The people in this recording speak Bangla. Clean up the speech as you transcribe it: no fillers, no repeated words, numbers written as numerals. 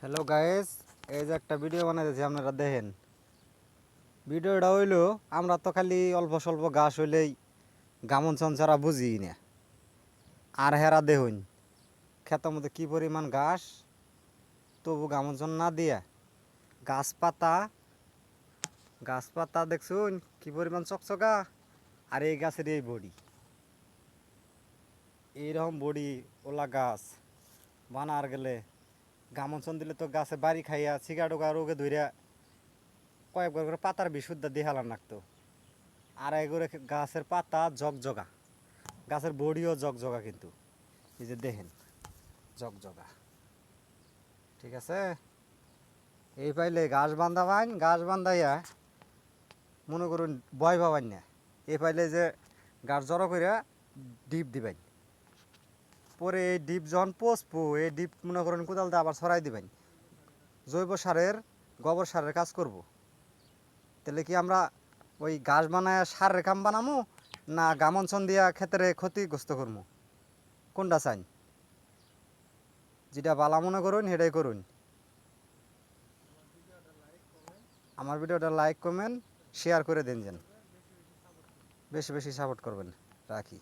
হ্যালো গাইস, এই যে একটা ভিডিও বানাইতেছি আপনারা দেখেন। ভিডিওটা হইলো আমরা তো খালি অল্প স্বল্প ঘাস হইলেই গামনছন ছাড়া বুঝি না। আর হেরা দেখুন ক্ষেতের মধ্যে কি পরিমাণ ঘাস, তবু গামনছন না দিয়া গাছপাতা দেখছুন কি পরিমাণ চকচকা। আর এই গাছের এই বডি, এইরকম বডি ওলা গাছ বানার গেলে গামনছন দিলে তো গাছে বাড়ি খাইয়া চিকা রোগে ধইরা কয়েকবার করে পাতার বিশুদ্ধ দিয়ে হালান রাখতো। আর এগুলো গাছের পাতা জগজগা, গাছের বডিও জগজগা, কিন্তু এই যে দেখেন জগজগা। ঠিক আছে, এই পাইলে ঘাস বান্ধা বাইন, ঘাস বান্ধাইয়া মনে করুন বয় পাবান না। এই পাইলে যে ঘাস জড়ো করে ডিপ দিবেন, পরে এই ডিপ যখন পচবো এই ডিপ মনে করেন কোদাল দিয়ে আবার ছড়াই দিবেন। জৈব সারের গোবর সারের কাজ করব। তাহলে কি আমরা ওই ঘাস বানায় সারের কাম বানামো, না গামনছন দিয়া ক্ষেত্রে ক্ষতিগ্রস্ত করবো? কোনটা চাই? যেটা ভালো মনে করুন সেটাই করুন। আমার ভিডিওটা লাইক কমেন্ট শেয়ার করে দিন, যেন বেশি বেশি সাপোর্ট করবেন। রাখি।